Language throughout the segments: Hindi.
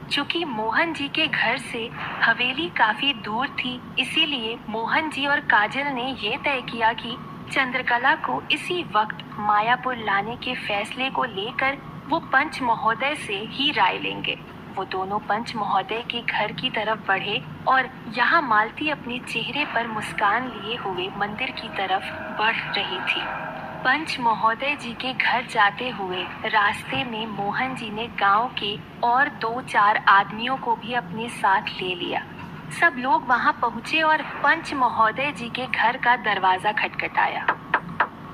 चूंकि मोहन जी के घर से हवेली काफी दूर थी, इसीलिए मोहन जी और काजल ने ये तय किया कि चंद्रकला को इसी वक्त मायापुर लाने के फैसले को लेकर वो पंच महोदय से ही राय लेंगे। वो दोनों पंच महोदय के घर की तरफ बढ़े और यहाँ मालती अपने चेहरे पर मुस्कान लिए हुए मंदिर की तरफ बढ़ रही थी। पंच महोदय जी के घर जाते हुए रास्ते में मोहन जी ने गांव के और 2-4 आदमियों को भी अपने साथ ले लिया। सब लोग वहां पहुंचे और पंच महोदय जी के घर का दरवाजा खटखटाया।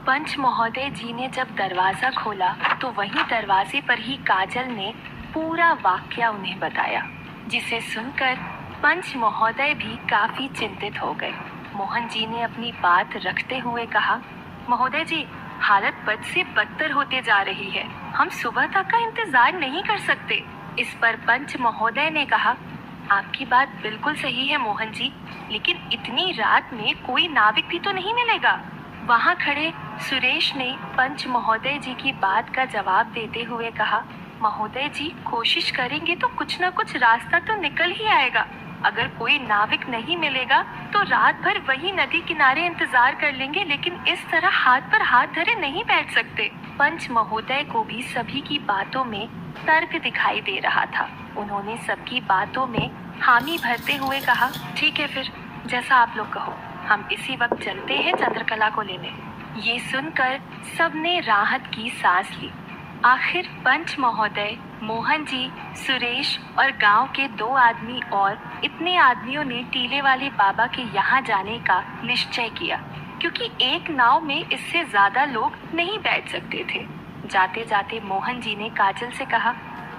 पंच महोदय जी ने जब दरवाजा खोला तो वहीं दरवाजे पर ही काजल ने पूरा वाकया उन्हें बताया, जिसे सुनकर पंच महोदय भी काफी चिंतित हो गए। मोहन जी ने अपनी बात रखते हुए कहा, महोदय जी, हालत बद से बदतर होते जा रही है। हम सुबह तक का इंतजार नहीं कर सकते। इस पर पंच महोदय ने कहा, आपकी बात बिल्कुल सही है मोहन जी, लेकिन इतनी रात में कोई नाविक भी तो नहीं मिलेगा। वहाँ खड़े सुरेश ने पंच महोदय जी की बात का जवाब देते हुए कहा, महोदय जी, कोशिश करेंगे तो कुछ न कुछ रास्ता तो निकल ही आएगा। अगर कोई नाविक नहीं मिलेगा तो रात भर वही नदी किनारे इंतजार कर लेंगे, लेकिन इस तरह हाथ पर हाथ धरे नहीं बैठ सकते। पंच महोदय को भी सभी की बातों में तर्क दिखाई दे रहा था। उन्होंने सबकी बातों में हामी भरते हुए कहा, ठीक है फिर, जैसा आप लोग कहो, हम इसी वक्त चलते हैं चंद्रकला को लेने। ये सुनकर सबने राहत की सांस ली। आखिर पंच महोदय, मोहन जी, सुरेश और गांव के 2 आदमी और इतने आदमियों ने टीले वाले बाबा के यहाँ जाने का निश्चय किया, क्योंकि एक नाव में इससे ज्यादा लोग नहीं बैठ सकते थे। जाते जाते मोहन जी ने काजल से कहा,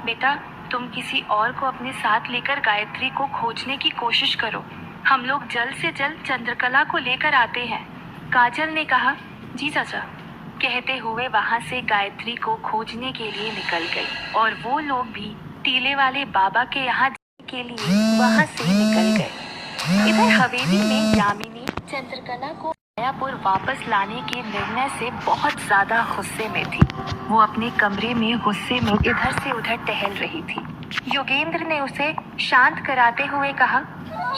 बेटा, तुम किसी और को अपने साथ लेकर गायत्री को खोजने की कोशिश करो। हम लोग जल्द से जल्द चंद्रकला को लेकर आते हैं। काजल ने कहा, जी चाचा। कहते हुए वहां से गायत्री को खोजने के लिए निकल गई और वो लोग भी टीले वाले बाबा के यहाँ जाने के लिए वहां से निकल गए। इधर हवेली में यामिनी चंद्रकला को मायापुर वापस लाने के निर्णय से बहुत ज्यादा गुस्से में थी। वो अपने कमरे में गुस्से में इधर से उधर टहल रही थी। योगेंद्र ने उसे शांत कराते हुए कहा,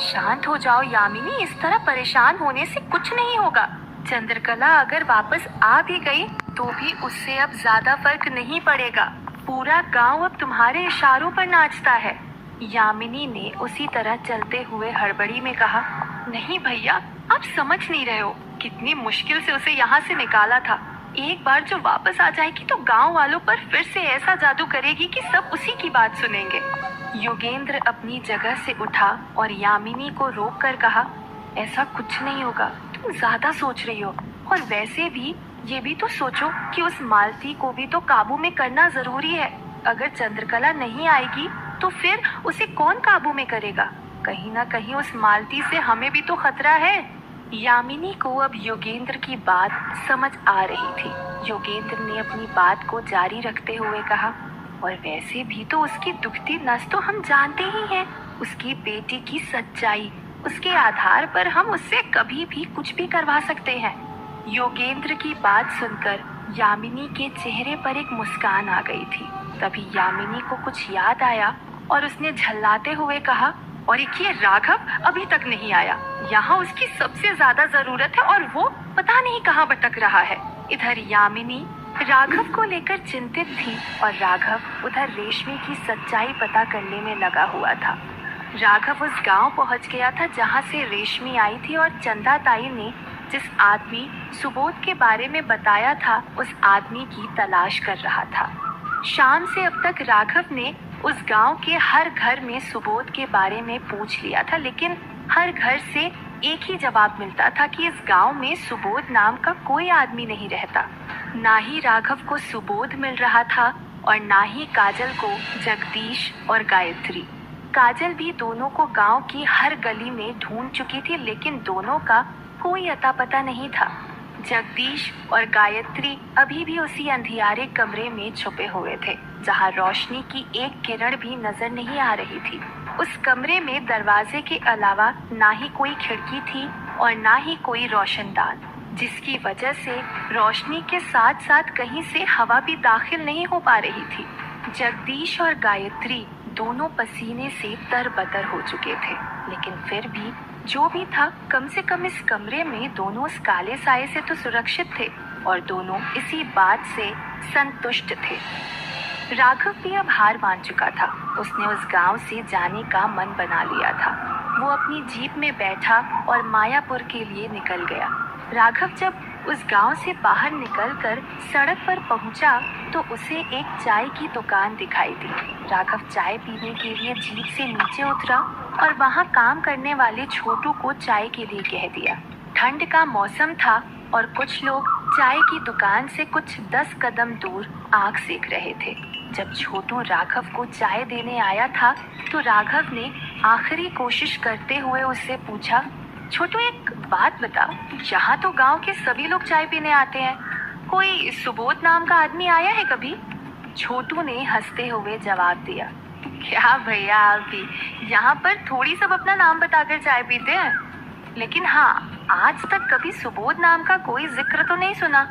शांत हो जाओ यामिनी, इस तरह परेशान होने से कुछ नहीं होगा। चंद्रकला अगर वापस आ भी गई तो भी उससे अब ज्यादा फर्क नहीं पड़ेगा। पूरा गांव अब तुम्हारे इशारों पर नाचता है। यामिनी ने उसी तरह चलते हुए हड़बड़ी में कहा, नहीं भैया, आप समझ नहीं रहे हो, कितनी मुश्किल से उसे यहाँ से निकाला था। एक बार जो वापस आ जाएगी तो गांव वालों पर फिर से ऐसा जादू करेगी कि सब उसी की बात सुनेंगे। योगेंद्र अपनी जगह से उठा और यामिनी को रोक कर कहा, ऐसा कुछ नहीं होगा, तुम ज्यादा सोच रही हो। और वैसे भी ये भी तो सोचो कि उस मालती को भी तो काबू में करना जरूरी है। अगर चंद्रकला नहीं आएगी तो फिर उसे कौन काबू में करेगा? कहीं ना कहीं उस मालती से हमें भी तो खतरा है। यामिनी को अब योगेंद्र की बात समझ आ रही थी। योगेंद्र ने अपनी बात को जारी रखते हुए कहा, और वैसे भी तो उसकी दुखती नस तो हम जानते ही हैं। उसकी बेटी की सच्चाई, उसके आधार पर हम उससे कभी भी कुछ भी करवा सकते हैं। योगेंद्र की बात सुनकर यामिनी के चेहरे पर एक मुस्कान आ गई थी। तभी यामिनी को कुछ याद आया और उसने झल्लाते हुए कहा, और ये राघव अभी तक नहीं आया। यहाँ उसकी सबसे ज्यादा जरूरत है और वो पता नहीं कहाँ भटक रहा है। इधर यामिनी राघव को लेकर चिंतित थी और राघव उधर रेशमी की सच्चाई पता करने में लगा हुआ था। राघव उस गांव पहुंच गया था जहां से रेशमी आई थी और चंदा ताई ने जिस आदमी सुबोध के बारे में बताया था उस आदमी की तलाश कर रहा था। शाम से अब तक राघव ने उस गांव के हर घर में सुबोध के बारे में पूछ लिया था, लेकिन हर घर से एक ही जवाब मिलता था कि इस गांव में सुबोध नाम का कोई आदमी नहीं रहता। ना ही राघव को सुबोध मिल रहा था और ना ही काजल को जगदीश और गायत्री। काजल भी दोनों को गांव की हर गली में ढूंढ चुकी थी, लेकिन दोनों का कोई अता पता नहीं था। जगदीश और गायत्री अभी भी उसी अंधियारे कमरे में छुपे हुए थे जहां रोशनी की एक किरण भी नजर नहीं आ रही थी। उस कमरे में दरवाजे के अलावा ना ही कोई खिड़की थी और ना ही कोई रोशनदान, जिसकी वजह से रोशनी के साथ साथ कहीं से हवा भी दाखिल नहीं हो पा रही थी। जगदीश और गायत्री दोनों पसीने से तरबतर हो चुके थे, लेकिन फिर भी जो भी था, कम से कम इस कमरे में दोनों उस काले साए से तो सुरक्षित थे और दोनों इसी बात से संतुष्ट थे। राघव भी अब हार मान चुका था। उसने उस गांव से जाने का मन बना लिया था। वो अपनी जीप में बैठा और मायापुर के लिए निकल गया। राघव जब उस गांव से बाहर निकलकर सड़क पर पहुंचा तो उसे एक चाय की दुकान दिखाई दी। राघव चाय पीने के लिए जीप से नीचे उतरा और वहां काम करने वाले छोटू को चाय के लिए कह दिया। ठंड का मौसम था और कुछ लोग चाय की दुकान से कुछ 10 कदम दूर आग सेक रहे थे। जब छोटू राघव को चाय देने आया था तो राघव ने आखिरी कोशिश करते हुए उससे पूछा, छोटू एक बात बता, यहाँ तो गांव के सभी लोग चाय पीने आते हैं, कोई सुबोध नाम का आदमी आया है कभी? छोटू ने हंसते हुए जवाब दिया, क्या भैया, आप भी यहाँ पर थोड़ी सब अपना नाम बताकर चाय पीते हैं, लेकिन हाँ, आज तक कभी सुबोध नाम का कोई जिक्र तो नहीं सुना।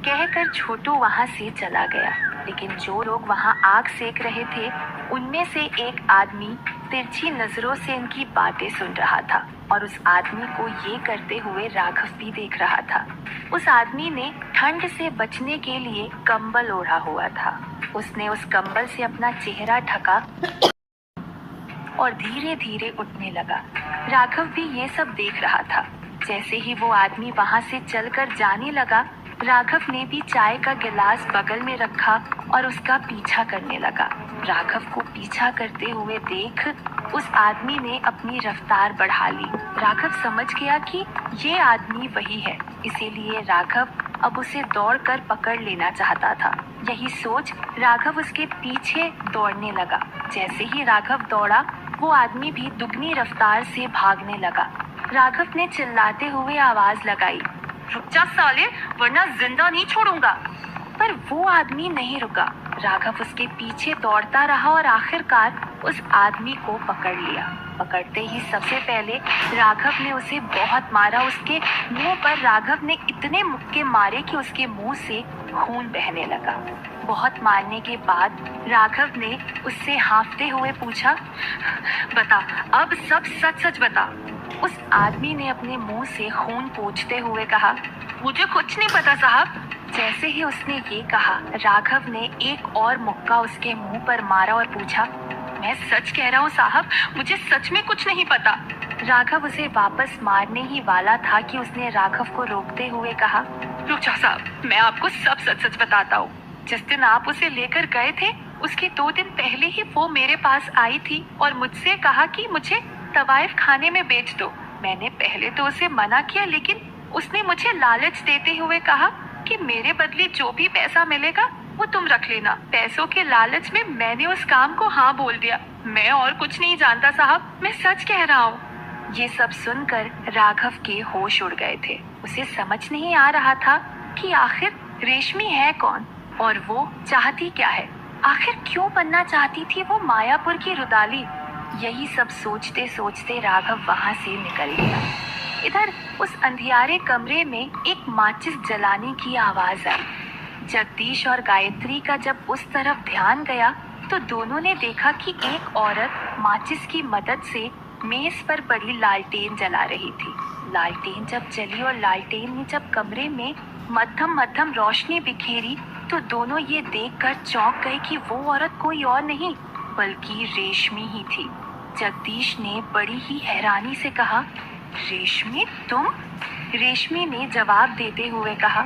कहकर छोटू वहाँ से चला गया। लेकिन जो लोग वहाँ आग सेक रहे थे उनमें से एक आदमी तिरछी नजरों से इनकी बातें सुन रहा था और उस आदमी को ये करते हुए राघव भी देख रहा था। उस आदमी ने ठंड से बचने के लिए कंबल ओढ़ा हुआ था। उसने उस कंबल से अपना चेहरा ढका और धीरे धीरे उठने लगा। राघव भी ये सब देख रहा था। जैसे ही वो आदमी वहाँ से चलकर जाने लगा, राघव ने भी चाय का गिलास बगल में रखा और उसका पीछा करने लगा। राघव को पीछा करते हुए देख उस आदमी ने अपनी रफ्तार बढ़ा ली। राघव समझ गया कि ये आदमी वही है, इसीलिए राघव अब उसे दौड़कर पकड़ लेना चाहता था। यही सोच राघव उसके पीछे दौड़ने लगा। जैसे ही राघव दौड़ा, वो आदमी भी दुगनी रफ्तार से भागने लगा। राघव ने चिल्लाते हुए आवाज लगाई, रुक जा साले, वरना जिंदा नहीं छोड़ूंगा। पर वो आदमी नहीं रुका। राघव उसके पीछे दौड़ता रहा और आखिरकार उस आदमी को पकड़ लिया। पकड़ते ही सबसे पहले राघव ने उसे बहुत मारा। उसके मुंह पर राघव ने इतने मुक्के मारे कि उसके मुंह से खून बहने लगा। बहुत मारने के बाद राघव ने उससे हाँफते हुए पूछा, बता, अब सब सच सच बता। उस आदमी ने अपने मुंह से खून पोंछते हुए कहा, मुझे कुछ नहीं पता साहब। जैसे ही उसने ये कहा, राघव ने एक और मुक्का उसके मुंह पर मारा और पूछा, मैं सच कह रहा हूँ साहब, मुझे सच में कुछ नहीं पता। राघव उसे वापस मारने ही वाला था कि उसने राघव को रोकते हुए कहा, रुक जाओ साहब, मैं आपको सब सच सच बताता हूँ। जिस दिन आप उसे लेकर गए थे, उसके 2 दिन पहले ही वो मेरे पास आई थी और मुझसे कहा कि मुझे तवाइफ खाने में बेच दो। मैंने पहले तो उसे मना किया, लेकिन उसने मुझे लालच देते हुए कहा कि मेरे बदले जो भी पैसा मिलेगा वो तुम रख लेना। पैसों के लालच में मैंने उस काम को हाँ बोल दिया। मैं और कुछ नहीं जानता साहब, मैं सच कह रहा हूँ। ये सब सुनकर राघव के होश उड़ गए थे। उसे समझ नहीं आ रहा था कि आखिर रेशमी है कौन और वो चाहती क्या है। आखिर क्यों बनना चाहती थी वो मायापुर की रुदाली। यही सब सोचते सोचते राघव वहाँ से निकल गया। इधर उस अंधियारे कमरे में एक माचिस जलाने की आवाज आई। जगदीश और गायत्री का जब उस तरफ ध्यान गया तो दोनों ने देखा कि एक औरत माचिस की मदद से मेज पर पड़ी लालटेन जला रही थी। लालटेन जब जली और लालटेन ने जब कमरे में मध्यम मध्यम रोशनी बिखेरी तो दोनों ये देखकर चौंक गए कि वो औरत कोई और नहीं बल्कि रेशमी ही थी। जगदीश ने बड़ी ही हैरानी से कहा, रेशमी तुम? रेशमी ने जवाब देते हुए कहा,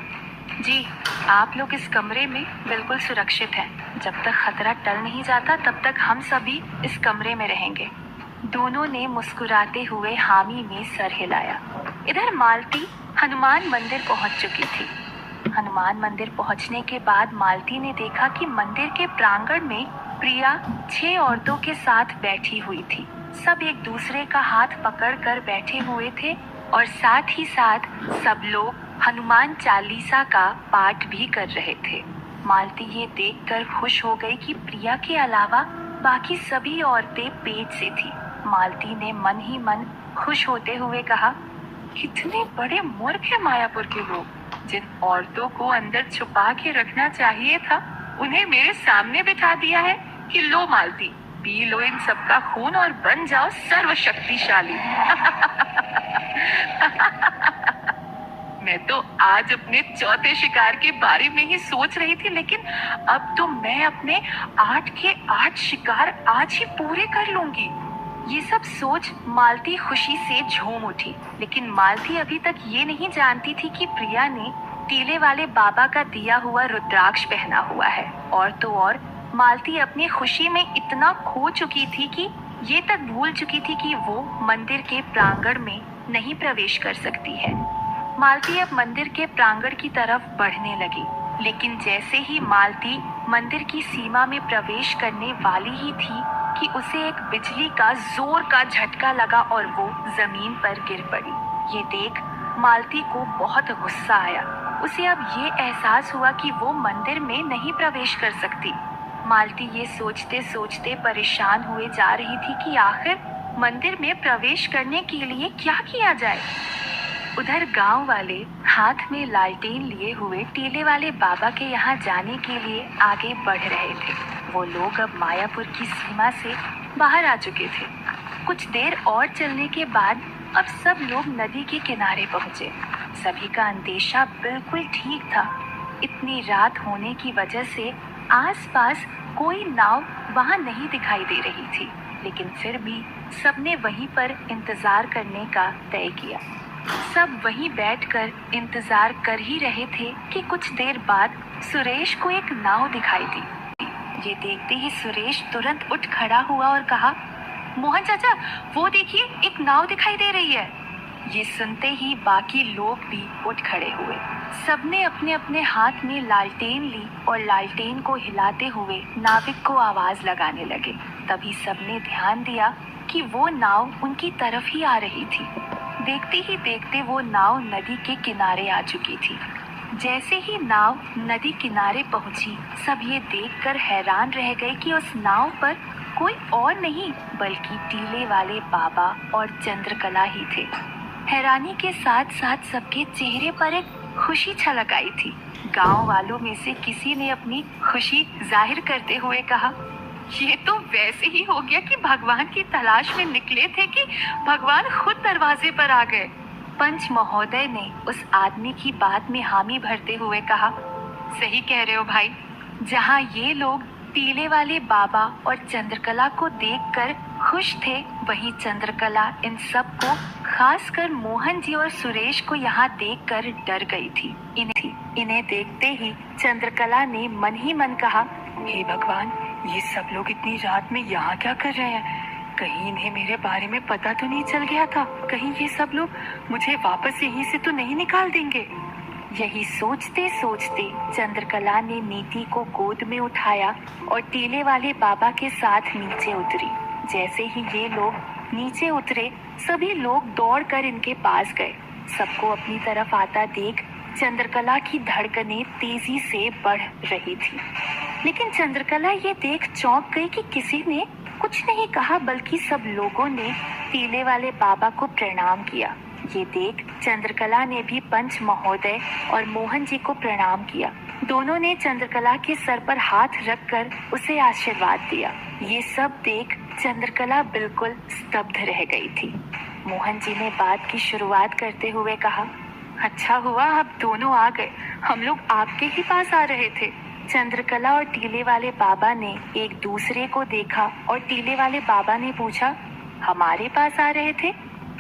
जी, आप लोग इस कमरे में बिल्कुल सुरक्षित हैं। जब तक खतरा टल नहीं जाता तब तक हम सभी इस कमरे में रहेंगे। दोनों ने मुस्कुराते हुए हामी में सर हिलाया। इधर मालती हनुमान मंदिर पहुंच चुकी थी। हनुमान मंदिर पहुंचने के बाद मालती ने देखा कि मंदिर के प्रांगण में प्रिया 6 औरतों के साथ बैठी हुई थी। सब एक दूसरे का हाथ पकड़कर बैठे हुए थे और साथ ही साथ सब लोग हनुमान चालीसा का पाठ भी कर रहे थे। मालती ये देखकर खुश हो गई कि प्रिया के अलावा बाकी सभी औरतें पेट से थी। मालती ने मन ही मन खुश होते हुए कहा, कितने बड़े मूर्ख हैं मायापुर के लोग। जिन औरतों को अंदर छुपा के रखना चाहिए था उन्हें मेरे सामने बिठा दिया है कि लो मालती, पी लो इन सबका खून और बन जाओ सर्वशक्तिशाली। मैं तो आज अपने चौथे शिकार के बारे में ही सोच रही थी, लेकिन अब तो मैं अपने 8 के 8 शिकार आज ही पूरे कर लूंगी। ये सब सोच मालती खुशी से झूम उठी, लेकिन मालती अभी तक ये नहीं जानती थी कि प्रिया ने टीले वाले बाबा का दिया हुआ रुद्राक्ष पहना हुआ है। और तो और मालती अपनी खुशी में इतना खो चुकी थी कि ये तक भूल चुकी थी कि वो मंदिर के प्रांगण में नहीं प्रवेश कर सकती है। मालती अब मंदिर के प्रांगण की तरफ बढ़ने लगी, लेकिन जैसे ही मालती मंदिर की सीमा में प्रवेश करने वाली ही थी कि उसे एक बिजली का जोर का झटका लगा और वो जमीन पर गिर पड़ी। ये देख मालती को बहुत गुस्सा आया। उसे अब ये एहसास हुआ कि वो मंदिर में नहीं प्रवेश कर सकती। मालती ये सोचते सोचते परेशान हुए जा रही थी कि आखिर मंदिर में प्रवेश करने के लिए क्या किया जाए। उधर गांव वाले हाथ में लालटेन लिए हुए टीले वाले बाबा के यहाँ जाने के लिए आगे बढ़ रहे थे। वो लोग अब मायापुर की सीमा से बाहर आ चुके थे। कुछ देर और चलने के बाद अब सब लोग नदी के किनारे पहुंचे। सभी का अंदेशा बिल्कुल ठीक था। इतनी रात होने की वजह से आसपास कोई नाव वहां नहीं दिखाई दे रही थी, लेकिन फिर भी सबने वहीं पर इंतजार करने का तय किया। सब वहीं बैठकर इंतजार कर ही रहे थे कि कुछ देर बाद सुरेश को एक नाव दिखाई दी। ये देखते ही सुरेश तुरंत उठ खड़ा हुआ और कहा, मोहन चाचा, वो देखिए एक नाव दिखाई दे रही है। ये सुनते ही बाकी लोग भी उठ खड़े हुए। सबने अपने अपने हाथ में लालटेन ली और लालटेन को हिलाते हुए नाविक को आवाज लगाने लगे। तभी सबने ध्यान दिया कि वो नाव उनकी तरफ ही आ रही थी। देखते ही देखते वो नाव नदी के किनारे आ चुकी थी। जैसे ही नाव नदी किनारे पहुंची, सब ये देखकर हैरान रह गए कि उस नाव पर कोई और नहीं बल्कि टीले वाले बाबा और चंद्रकला ही थे। हैरानी के साथ साथ सबके चेहरे पर एक खुशी छलक आई थी। गांव वालों में से किसी ने अपनी खुशी जाहिर करते हुए कहा, ये तो वैसे ही हो गया कि भगवान की तलाश में निकले थे कि भगवान खुद दरवाजे पर आ गए। पंच महोदय ने उस आदमी की बात में हामी भरते हुए कहा, सही कह रहे हो भाई। जहाँ ये लोग टीले वाले बाबा और चंद्रकला को देखकर खुश थे, वहीं चंद्रकला इन सब को, खासकर मोहन जी और सुरेश को यहाँ देखकर डर गई थी। इन्हें देखते ही चंद्रकला ने मन ही मन कहा, हे भगवान, ये सब लोग इतनी रात में यहाँ क्या कर रहे हैं? कहीं इन्हें मेरे बारे में पता तो नहीं चल गया था? कहीं ये सब लोग मुझे वापस यहीं से तो नहीं निकाल देंगे? यही सोचते सोचते चंद्रकला ने नीति को गोद में उठाया और टीले वाले बाबा के साथ नीचे उतरी। जैसे ही ये लोग नीचे उतरे, सभी लोग दौड़कर इनके पास गए। सबको अपनी तरफ आता देख चंद्रकला की धड़कनें तेजी से बढ़ रही थी। लेकिन चंद्रकला ये देख चौंक गई कि किसी ने कुछ नहीं कहा, बल्कि सब लोगों ने टीले वाले बाबा को प्रणाम किया। ये देख चंद्रकला ने भी पंच महोदय और मोहन जी को प्रणाम किया। दोनों ने चंद्रकला के सर पर हाथ रखकर उसे आशीर्वाद दिया। ये सब देख चंद्रकला बिल्कुल स्तब्ध रह गई थी। मोहन जी ने बात की शुरुआत करते हुए कहा, अच्छा हुआ आप दोनों आ गए, हम लोग आपके ही पास आ रहे थे। चंद्रकला और टीले वाले बाबा ने एक दूसरे को देखा और टीले वाले बाबा ने पूछा, हमारे पास आ रहे थे?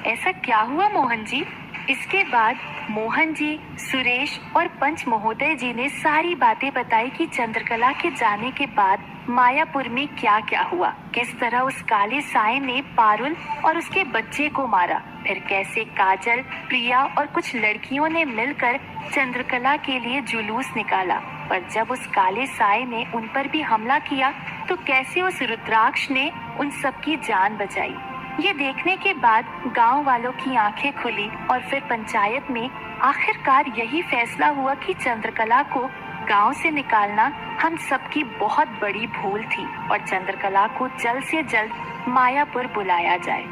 ऐसा क्या हुआ मोहन जी? इसके बाद मोहन जी, सुरेश और पंच महोदय जी ने सारी बातें बताई कि चंद्रकला के जाने के बाद मायापुर में क्या क्या हुआ। किस तरह उस काले साए ने पारुल और उसके बच्चे को मारा, फिर कैसे काजल, प्रिया और कुछ लड़कियों ने मिलकर चंद्रकला के लिए जुलूस निकाला, पर जब उस काले साए ने उन पर भी हमला किया तो कैसे उस रुद्राक्ष ने उन सबकी जान बचाई। ये देखने के बाद गांव वालों की आंखें खुली और फिर पंचायत में आखिरकार यही फैसला हुआ कि चंद्रकला को गांव से निकालना हम सबकी बहुत बड़ी भूल थी और चंद्रकला को जल्द से जल्द मायापुर बुलाया जाए।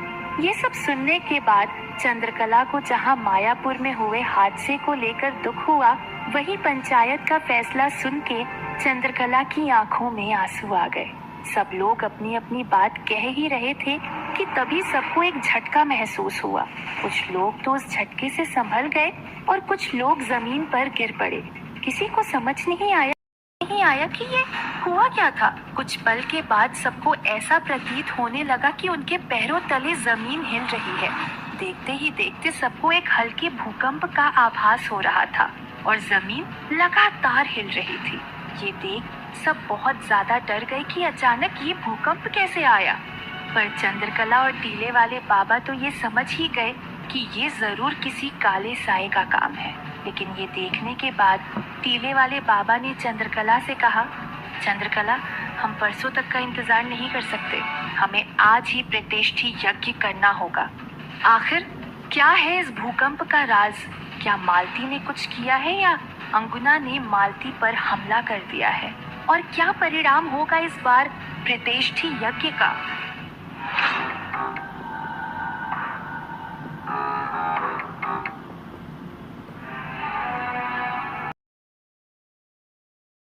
ये सब सुनने के बाद चंद्रकला को जहां मायापुर में हुए हादसे को लेकर दुख हुआ, वही पंचायत का फैसला सुन के चंद्रकला की आंखों में आंसू आ गए। सब लोग अपनी अपनी बात कह ही रहे थे कि तभी सबको एक झटका महसूस हुआ। कुछ लोग तो उस झटके से संभल गए और कुछ लोग जमीन पर गिर पड़े। किसी को समझ नहीं आया कि ये हुआ क्या था। कुछ पल के बाद सबको ऐसा प्रतीत होने लगा कि उनके पैरों तले जमीन हिल रही है। देखते ही देखते सबको एक हल्के भूकंप का आभास हो रहा था और जमीन लगातार हिल रही थी। ये देख सब बहुत ज्यादा डर गए कि अचानक ये भूकंप कैसे आया। पर चंद्रकला और टीले वाले बाबा तो ये समझ ही गए कि ये जरूर किसी काले साए का काम है। लेकिन ये देखने के बाद टीले वाले बाबा ने चंद्रकला से कहा, चंद्रकला, हम परसों तक का इंतजार नहीं कर सकते। हमें आज ही प्रतिष्ठी यज्ञ करना होगा। आखिर क्या है इस भूकंप का राज? क्या मालती ने कुछ किया है या अंगुना ने मालती पर हमला कर दिया है? और क्या परिणाम होगा इस बार प्रतिष्ठी यज्ञ का?